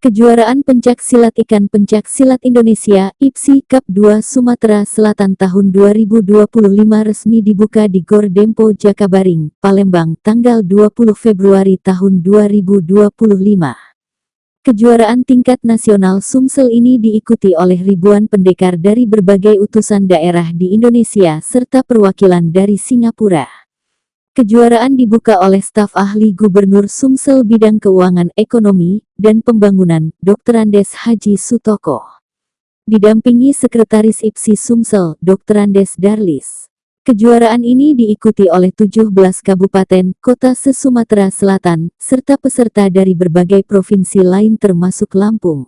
Kejuaraan Pencak Silat Ikan Pencak Silat Indonesia IPSI Cup 2 Sumatera Selatan tahun 2025 resmi dibuka di Gor Dempo Jakabaring, Palembang, tanggal 20 Februari tahun 2025. Kejuaraan tingkat nasional Sumsel ini diikuti oleh ribuan pendekar dari berbagai utusan daerah di Indonesia serta perwakilan dari Singapura. Kejuaraan dibuka oleh staf ahli Gubernur Sumsel Bidang Keuangan Ekonomi dan Pembangunan, Dr. Andes Haji Sutoko. Didampingi Sekretaris IPSI Sumsel, Dr. Andes Darlis. Kejuaraan ini diikuti oleh 17 kabupaten, kota se-Sumatera Selatan, serta peserta dari berbagai provinsi lain termasuk Lampung,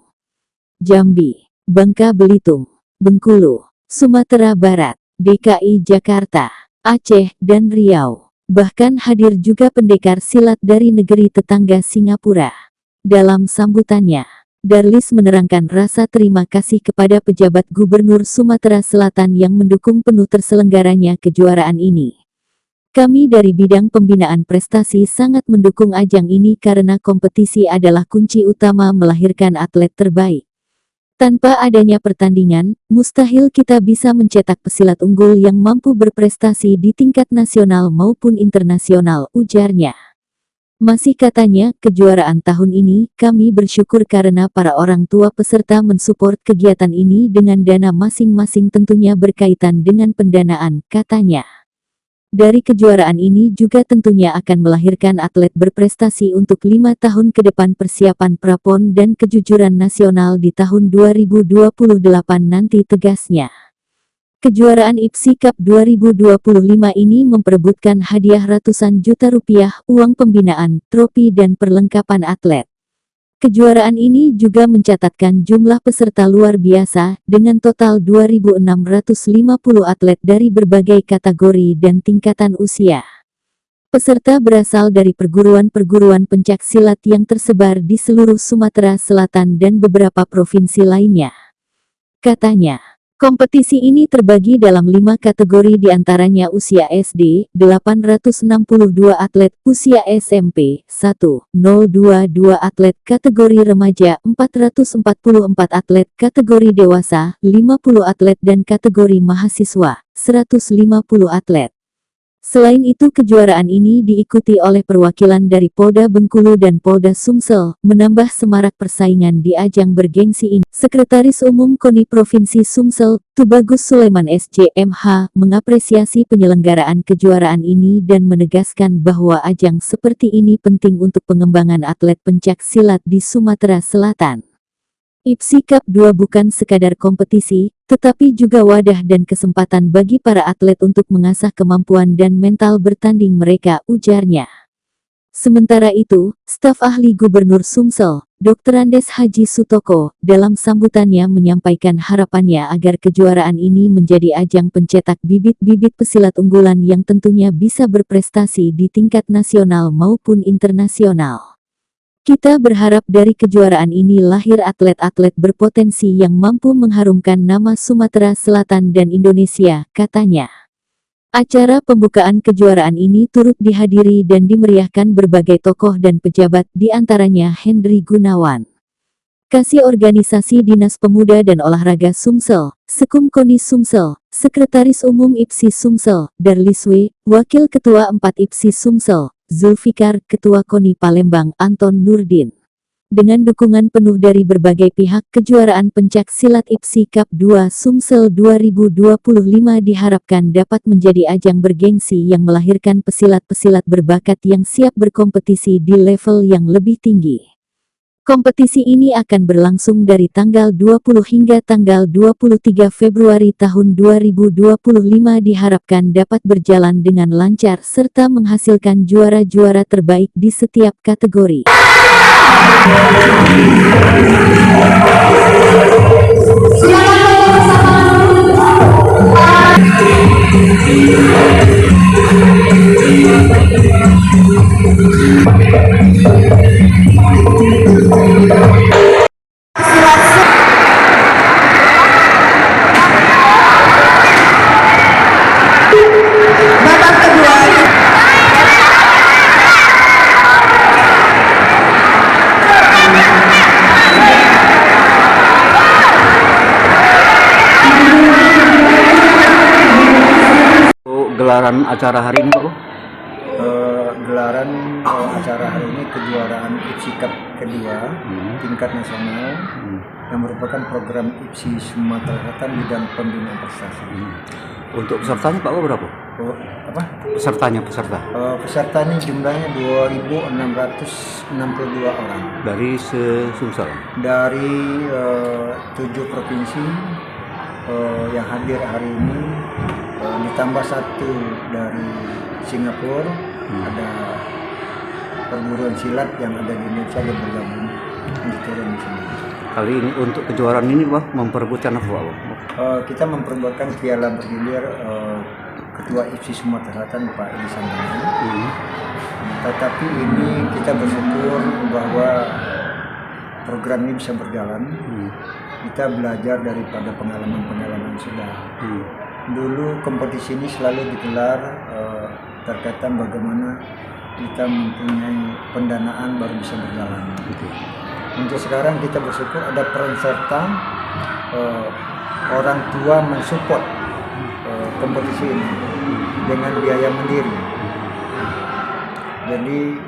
Jambi, Bangka Belitung, Bengkulu, Sumatera Barat, DKI Jakarta, Aceh, dan Riau. Bahkan hadir juga pendekar silat dari negeri tetangga Singapura. Dalam sambutannya, Darlis menerangkan rasa terima kasih kepada pejabat Gubernur Sumatera Selatan yang mendukung penuh terselenggaranya kejuaraan ini. Kami dari bidang pembinaan prestasi sangat mendukung ajang ini karena kompetisi adalah kunci utama melahirkan atlet terbaik. Tanpa adanya pertandingan, mustahil kita bisa mencetak pesilat unggul yang mampu berprestasi di tingkat nasional maupun internasional, ujarnya. Masih katanya, kejuaraan tahun ini, kami bersyukur karena para orang tua peserta mensupport kegiatan ini dengan dana masing-masing tentunya berkaitan dengan pendanaan, katanya. Dari kejuaraan ini juga tentunya akan melahirkan atlet berprestasi untuk 5 tahun ke depan persiapan prapon dan kejujuran nasional di tahun 2028 nanti, tegasnya. Kejuaraan IPSI Cup 2025 ini memperebutkan hadiah ratusan juta rupiah, uang pembinaan, trofi dan perlengkapan atlet. Kejuaraan ini juga mencatatkan jumlah peserta luar biasa, dengan total 2.650 atlet dari berbagai kategori dan tingkatan usia. Peserta berasal dari perguruan-perguruan pencak silat yang tersebar di seluruh Sumatera Selatan dan beberapa provinsi lainnya. Katanya, kompetisi ini terbagi dalam 5 kategori diantaranya usia SD, 862 atlet, usia SMP, 1,022 atlet, kategori remaja, 444 atlet, kategori dewasa, 50 atlet dan kategori mahasiswa, 150 atlet. Selain itu kejuaraan ini diikuti oleh perwakilan dari Polda Bengkulu dan Polda Sumsel, menambah semarak persaingan di ajang bergengsi ini. Sekretaris Umum KONI Provinsi Sumsel, Tubagus Sulaiman SJMH, mengapresiasi penyelenggaraan kejuaraan ini dan menegaskan bahwa ajang seperti ini penting untuk pengembangan atlet pencak silat di Sumatera Selatan. IPSI Cup 2 bukan sekadar kompetisi, tetapi juga wadah dan kesempatan bagi para atlet untuk mengasah kemampuan dan mental bertanding mereka, ujarnya. Sementara itu, staf ahli Gubernur Sumsel, Dr. Andes Haji Sutoko, dalam sambutannya menyampaikan harapannya agar kejuaraan ini menjadi ajang pencetak bibit-bibit pesilat unggulan yang tentunya bisa berprestasi di tingkat nasional maupun internasional. Kita berharap dari kejuaraan ini lahir atlet-atlet berpotensi yang mampu mengharumkan nama Sumatera Selatan dan Indonesia, katanya. Acara pembukaan kejuaraan ini turut dihadiri dan dimeriahkan berbagai tokoh dan pejabat, di antaranya Hendry Gunawan, Kasih Organisasi Dinas Pemuda dan Olahraga Sumsel, Sekum KONI Sumsel, Sekretaris Umum IPSI Sumsel, Darlis W, Wakil Ketua 4 IPSI Sumsel, Zulfikar, Ketua KONI Palembang, Anton Nurdin. Dengan dukungan penuh dari berbagai pihak, kejuaraan pencak silat IPSI Cup 2 Sumsel 2025 diharapkan dapat menjadi ajang bergengsi yang melahirkan pesilat-pesilat berbakat yang siap berkompetisi di level yang lebih tinggi. Kompetisi ini akan berlangsung dari tanggal 20 hingga tanggal 23 Februari tahun 2025 diharapkan dapat berjalan dengan lancar serta menghasilkan juara-juara terbaik di setiap kategori. gelaran acara hari ini Pak? Gelaran acara hari ini kejuaraan IPSI Cup kedua tingkat nasional yang merupakan program IPSI Sumatera Selatan bidang pembinaan prestasi. Untuk pesertanya Pak berapa? Peserta ini jumlahnya 2.662 orang. Dari Sumsel? Dari 7 provinsi yang hadir hari ini, ditambah 1 dari Singapura. Ada perguruan silat yang ada di Indonesia yang bergabung di turun di sini. Kali ini untuk kejuaraan ini Pak memperebutkan apa Pak? Kita memperebutkan piala bergilir Ketua IPSI Sumatera Selatan Pak Edi Sandani. Tetapi ini kita bersyukur bahwa program ini bisa berjalan. Kita belajar daripada pengalaman-pengalaman sudah. Dulu kompetisi ini selalu digelar terkaitan bagaimana kita mempunyai pendanaan baru bisa berjalan. Untuk sekarang kita bersyukur ada peran serta orang tua mensupport kompetisi ini dengan biaya mandiri. Jadi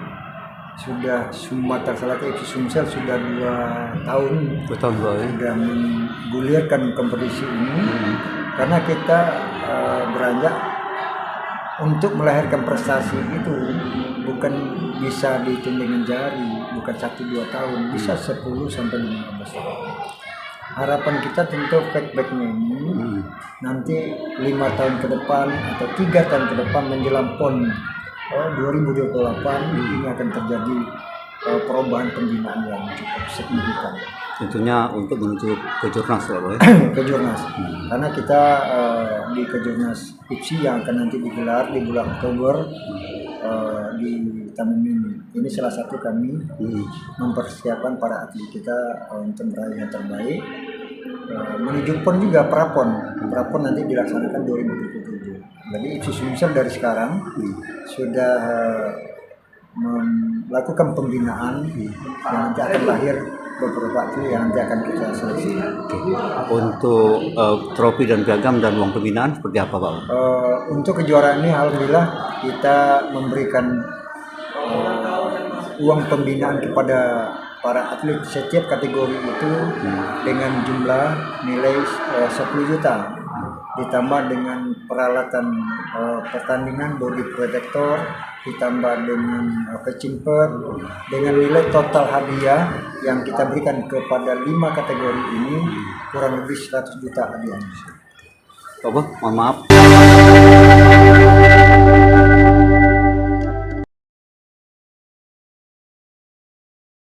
sudah Sumatera Selatan IPSI Sumsel sudah 2 tahun sudah menggulirkan kompetisi ini karena kita beranjak untuk melahirkan prestasi itu bukan bisa dihitung dengan jari, bukan 1-2 tahun, bisa 10 sampai 15 tahun. Harapan kita tentu feedbacknya ini nanti 5 tahun ke depan atau 3 tahun ke depan menjelang PON 2028 ini akan terjadi perubahan pembinaan yang cukup signifikan. Tentunya untuk menuju ke Jurnas ya Pak? Ke Jurnas, karena kita di Kejurnas IPSI yang akan nanti digelar di bulan Oktober di Taman Mini. Ini salah satu kami mempersiapkan para atlet kita untuk meraih yang terbaik. Menuju PON juga Prapon nanti dilaksanakan 2027. Jadi IPSI Sumsel dari sekarang sudah melakukan pembinaan yang nanti akan lahir beberapa atlet yang nanti akan kita seleksi. Untuk trofi dan piagam dan uang pembinaan seperti apa Pak? Untuk kejuaraan ini alhamdulillah kita memberikan uang pembinaan kepada para atlet setiap kategori itu dengan jumlah nilai 10 juta ditambah dengan peralatan pertandingan body protector, ditambah dengan catching pad, dengan nilai total hadiah yang kita berikan kepada 5 kategori ini kurang lebih 100 juta hadiah. Mohon maaf.